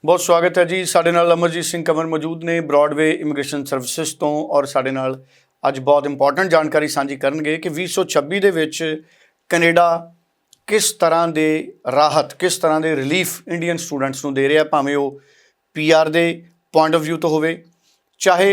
बहुत स्वागत है जी। साडे नाल अमरजीत सिंह कंवर मौजूद ने ब्रॉडवे इमिग्रेशन सर्विसिज तो और साडे नाल अज बहुत इंपॉर्टेंट जानकारी साझी करनगे कि 2026 ਦੇ ਵਿੱਚ ਕੈਨੇਡਾ किस तरह ਦੇ राहत किस तरह ਦੇ रिलीफ इंडियन स्टूडेंट्स ਨੂੰ ਦੇ ਰਿਹਾ, ਭਾਵੇਂ ਉਹ PR ਦੇ पॉइंट ऑफ व्यू तो होवे चाहे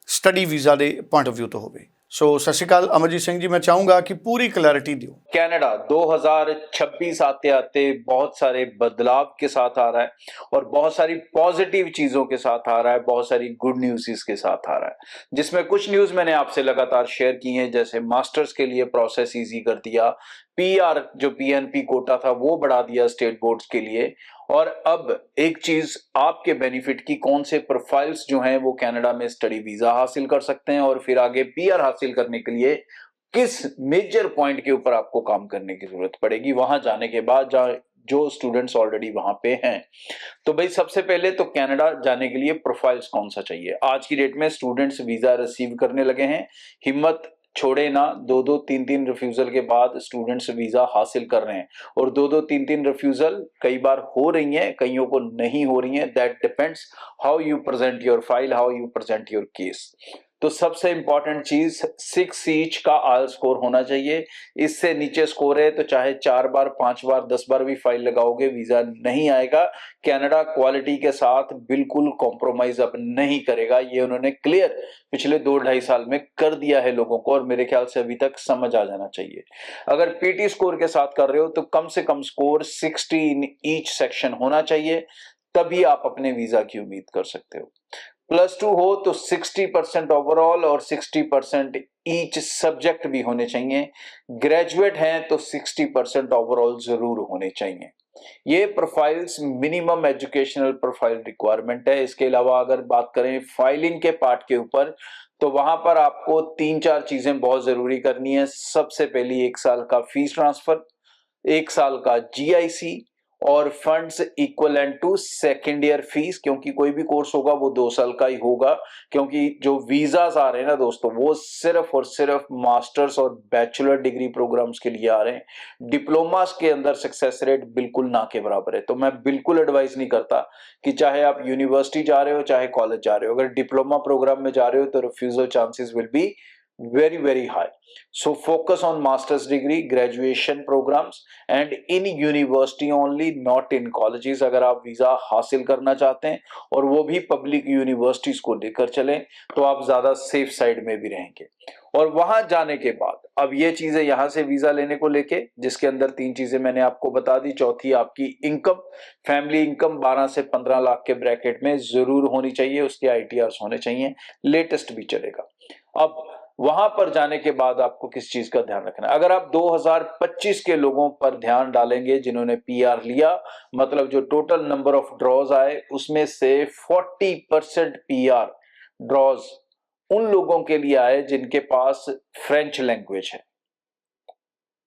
स्टडी वीज़ा के पॉइंट ऑफ व्यू तो होवे। सो सत श्री अकाल अमरजीत सिंह जी, मैं चाहूँगा कि पूरी क्लैरिटी दियो। कनाडा 2026 आते आते बहुत सारे बदलाव के साथ आ रहा है और बहुत सारी पॉजिटिव चीजों के साथ आ रहा है, बहुत सारी गुड न्यूज के साथ आ रहा है, जिसमें कुछ न्यूज मैंने आपसे लगातार शेयर की हैं। जैसे मास्टर्स के लिए प्रोसेस इजी कर दिया, PR जो PNP कोटा था वो बढ़ा दिया स्टेट बोर्ड्स के लिए, और अब एक चीज आपके बेनिफिट की, कौन से प्रोफाइल्स जो हैं वो कनाडा में स्टडी वीजा हासिल कर सकते हैं और फिर आगे PR हासिल करने के लिए किस मेजर पॉइंट के ऊपर आपको काम करने की जरूरत पड़ेगी वहां जाने के बाद, जहां जो स्टूडेंट्स ऑलरेडी वहां पे हैं। तो भाई सबसे पहले तो कनाडा जाने के लिए प्रोफाइल्स कौन सा चाहिए। आज की डेट में स्टूडेंट्स वीजा रिसीव करने लगे हैं, हिम्मत छोड़े ना। 2-2, 3-3 रिफ्यूजल के बाद स्टूडेंट्स वीजा हासिल कर रहे हैं, और 2-2, 3-3 रिफ्यूजल कई बार हो रही हैं, कईयों को नहीं हो रही हैं। That depends how you present your file, how you present your case. तो सबसे इंपॉर्टेंट चीज 6 ईच का आयल स्कोर होना चाहिए। इससे नीचे स्कोर है तो चाहे 4 बार, 5 बार, 10 बार भी फाइल लगाओगे वीजा नहीं आएगा। कनाडा क्वालिटी के साथ बिल्कुल कॉम्प्रोमाइज अब नहीं करेगा, ये उन्होंने क्लियर पिछले 2-2.5 साल में कर दिया है लोगों को, और मेरे ख्याल से अभी तक समझ आ जाना चाहिए। अगर PT स्कोर के साथ कर रहे हो तो कम से कम स्कोर 60 इन ईच सेक्शन होना चाहिए, तभी आप अपने वीजा की उम्मीद कर सकते हो। +2 हो तो 60% ओवरऑल और 60% ईच सब्जेक्ट भी होने चाहिए। ग्रेजुएट हैं तो 60% ओवरऑल जरूर होने चाहिए। ये profiles minimum educational profile requirement है। इसके अलावा अगर बात करें फाइलिंग के पार्ट के ऊपर, तो वहां पर आपको 3-4 चीजें बहुत जरूरी करनी है। सबसे पहली 1 साल का फीस ट्रांसफर, 1 साल का GIC और funds equivalent to second year fees, क्योंकि कोई भी कोर्स होगा वो 2 साल का ही होगा। क्योंकि जो वीजास आ रहे हैं ना दोस्तों, वो सिर्फ और सिर्फ मास्टर्स और बैचलर डिग्री प्रोग्राम्स के लिए आ रहे हैं। डिप्लोमास के अंदर सक्सेस रेट बिल्कुल ना के बराबर है। तो मैं बिल्कुल एडवाइस नहीं करता कि चाहे आप यूनिवर्सिटी जा रहे हो चाहे कॉलेज जा रहे हो, अगर डिप्लोमा प्रोग्राम में जा रहे हो तो refusal chances will be very high. So focus on master's degree, graduation programs and in university only, not in colleges। अगर आप वीजा हासिल करना चाहते हैं और वो भी पब्लिक यूनिवर्सिटीज को लेकर चलें तो आप ज्यादा सेफ साइड में भी रहेंगे। और वहां जाने के बाद अब ये चीजें यहां से वीजा लेने को लेके, जिसके अंदर 3 चीजें मैंने आपको बता दी। चौथी आपकी इनकम, फैमिली इनकम 12 से 15 लाख के ब्रैकेट में जरूर होनी चाहिए, उसके ITRs होने चाहिए, लेटेस्ट भी चलेगा। अब वहां पर जाने के बाद आपको किस चीज का ध्यान रखना है। अगर आप 2025 के लोगों पर ध्यान डालेंगे जिन्होंने PR लिया, मतलब जो टोटल नंबर ऑफ ड्रॉज आए उसमें से 40% PR ड्रॉज उन लोगों के लिए आए जिनके पास फ्रेंच लैंग्वेज है।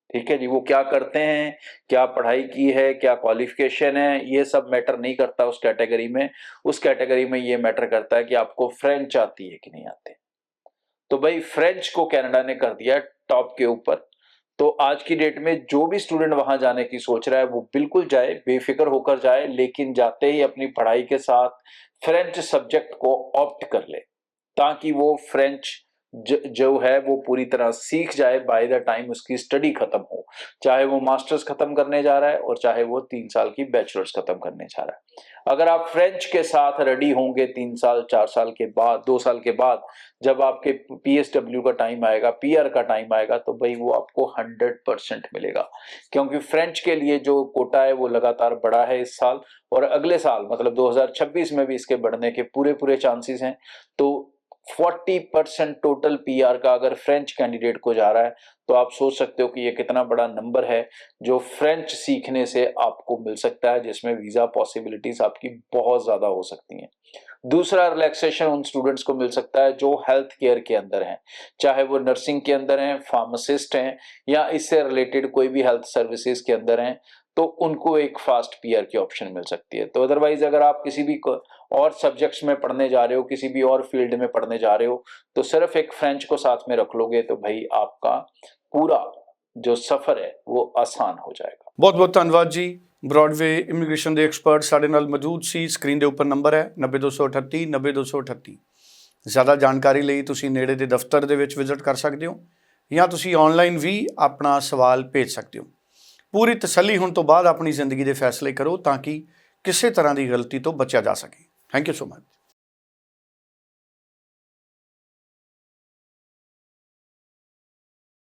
ठीक है जी, वो क्या करते हैं, क्या पढ़ाई की है, क्या क्वालिफिकेशन है, ये सब मैटर नहीं करता उस कैटेगरी में। उस कैटेगरी में ये मैटर करता है कि आपको फ्रेंच आती है कि नहीं आती। तो भाई फ्रेंच को कनाडा ने कर दिया टॉप के ऊपर। तो आज की डेट में जो भी स्टूडेंट वहां जाने की सोच रहा है वो बिल्कुल जाए, बेफिक्र होकर जाए, लेकिन जाते ही अपनी पढ़ाई के साथ फ्रेंच सब्जेक्ट को ऑप्ट कर ले, ताकि वो फ्रेंच जो है वो पूरी तरह सीख जाए बाय द टाइम उसकी स्टडी खत्म हो, चाहे वो मास्टर्स खत्म करने जा रहा है और चाहे वो 3 साल की बैचलर्स खत्म करने जा रहा है। अगर आप फ्रेंच के साथ रेडी होंगे 3 साल 4 साल के बाद, 2 साल के बाद, जब आपके PSW का टाइम आएगा, PR का टाइम आएगा, तो भाई वो आपको 100% मिलेगा। क्योंकि फ्रेंच के लिए जो कोटा है वो लगातार बढ़ा है इस साल, और अगले साल मतलब 2026 में भी इसके बढ़ने के पूरे चांसेस हैं। तो 40% टोटल PR का अगर फ्रेंच कैंडिडेट को जा रहा है, तो आप सोच सकते हो कि ये कितना बड़ा नंबर है जो फ्रेंच सीखने से आपको मिल सकता है, जिसमें वीजा पॉसिबिलिटीज आपकी बहुत ज्यादा हो सकती हैं। दूसरा रिलैक्सेशन उन स्टूडेंट्स को मिल सकता है जो हेल्थ केयर के अंदर हैं, चाहे वो नर्सिंग के अंदर हैं, फार्मासिस्ट हैं, या इससे रिलेटेड कोई भी हेल्थ सर्विसेज के अंदर हैं, तो उनको एक फास्ट PR की ऑप्शन मिल सकती है। तो अदरवाइज अगर आप किसी भी और सब्जेक्ट्स में पढ़ने जा रहे हो, किसी भी और फील्ड में पढ़ने जा रहे हो, तो सिर्फ एक फ्रेंच को साथ में रख लोगे तो भाई आपका पूरा जो सफर है वो आसान हो जाएगा। ਬਹੁਤ ਬਹੁਤ ਧੰਨਵਾਦ ਜੀ। ਬ੍ਰੌਡਵੇ ਇਮੀਗ੍ਰੇਸ਼ਨ ਦੇ ਐਕਸਪਰਟ ਸਾਡੇ ਨਾਲ ਮੌਜੂਦ ਸੀ। ਸਕਰੀਨ ਦੇ ਉੱਪਰ ਨੰਬਰ ਹੈ 90238 90238। ਜ਼ਿਆਦਾ ਜਾਣਕਾਰੀ ਲਈ ਤੁਸੀਂ ਨੇੜੇ ਦੇ ਦਫ਼ਤਰ ਦੇ ਵਿੱਚ ਵਿਜ਼ਿਟ ਕਰ ਸਕਦੇ ਹੋ ਜਾਂ ਤੁਸੀਂ ਆਨਲਾਈਨ ਵੀ ਆਪਣਾ ਸਵਾਲ ਭੇਜ ਸਕਦੇ ਹੋ। ਪੂਰੀ ਤਸੱਲੀ ਹੋਣ ਤੋਂ ਬਾਅਦ ਆਪਣੀ ਜ਼ਿੰਦਗੀ ਦੇ ਫੈਸਲੇ ਕਰੋ ਤਾਂ ਕਿ ਕਿਸੇ ਤਰ੍ਹਾਂ ਦੀ ਗਲਤੀ ਤੋਂ ਬਚਿਆ ਜਾ ਸਕੇ। Thank you so much.